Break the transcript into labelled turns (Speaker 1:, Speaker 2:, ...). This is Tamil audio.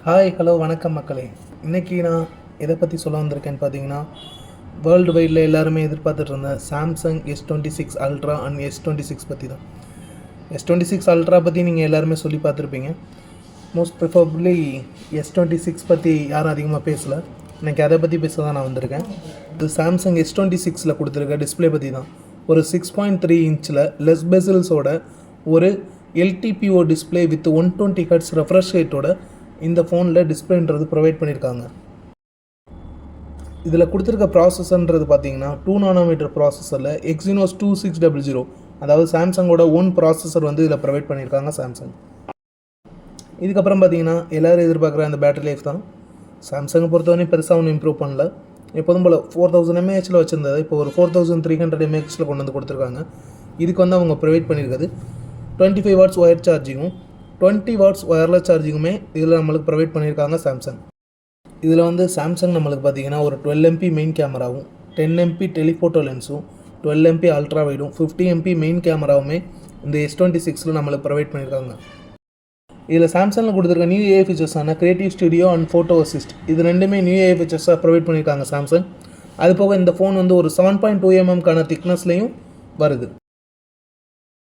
Speaker 1: ஹாய் ஹலோ வணக்கம் மக்களே. இன்றைக்கி நான் எதை பற்றி சொல்ல வந்திருக்கேன்னு பார்த்தீங்கன்னா, வேர்ல்டு வைடில் எல்லாருமே எதிர்பார்த்துட்டு இருந்த Samsung S26 ultra and S26 பற்றி தான். S26 அல்ட்ரா பற்றி நீங்கள் எல்லாருமே சொல்லி பார்த்துருப்பீங்க. மோஸ்ட் ப்ரிஃபரபிளி S26 பற்றி யாரும் அதிகமாக பேசலை. இன்றைக்கி அதை பற்றி பேச தான் நான் வந்திருக்கேன். இது சாம்சங் S26 கொடுத்துருக்க டிஸ்பிளே பற்றி தான். ஒரு 6.3 இன்ச்சில் லெஸ் பெசில்ஸோட ஒரு LTPO display with 120 Hz refresh ரேட்டோட இந்த ஃபோனில் டிஸ்பிளேன்றது ப்ரொவைட் பண்ணியிருக்காங்க. இதில் கொடுத்துருக்க ப்ராசஸர்ன்றது பார்த்தீங்கன்னா 2 nm ப்ராசஸரில் Exynos 2600, அதாவது சாம்சங்கோட ஓன் ப்ராசஸர் வந்து இதில் ப்ரொவைட் பண்ணியிருக்காங்க சாம்சங். இதுக்கப்புறம் பார்த்தீங்கன்னா எல்லோரும் எதிர்பார்க்குற அந்த பேட்டரி லைஃப் தான். சாம்சங்கை பொறுத்தவரையும் பெருசாக ஒன்றும் இம்ப்ரூவ் பண்ணல. எப்போதும் போல் 4000 mAh வச்சுருந்தது இப்போ ஒரு 4300 mAh கொண்டு வந்து கொடுத்துருக்காங்க. இதுக்கு வந்து அவங்க ப்ரொவைட் பண்ணியிருக்காது 25 watts ஒயர் சார்ஜிங்கும் 20 watts ஒயர்லெஸ் சார்ஜிங்குமே இதில் நம்மளுக்கு ப்ரொவைட் பண்ணியிருக்காங்க சாம்சங். இதில் வந்து சாம்சங் நம்மளுக்கு பார்த்தீங்கன்னா ஒரு 12 MP மெயின் கேமராவும் 10 MP டெலிஃபோட்டோ லென்ஸும் 12 MP அல்ட்ரா வைடும் 50 MP மெயின் கேமராவுமே இந்த S26 நம்மளுக்கு ப்ரொவைட் பண்ணியிருக்காங்க. இதில் சாம்சங்கில் கொடுத்துருக்க நியூ ஏஐ ஃபீச்சர்ஸான creative studio and photo assist இது ரெண்டுமே நியூ ஏஐ ஃபீச்சர்ஸாக ப்ரொவைட் பண்ணியிருக்காங்க சாம்சங். அது போக இந்த ஃபோன் வந்து ஒரு 7.2 mm திக்னஸ்லையும் வருது.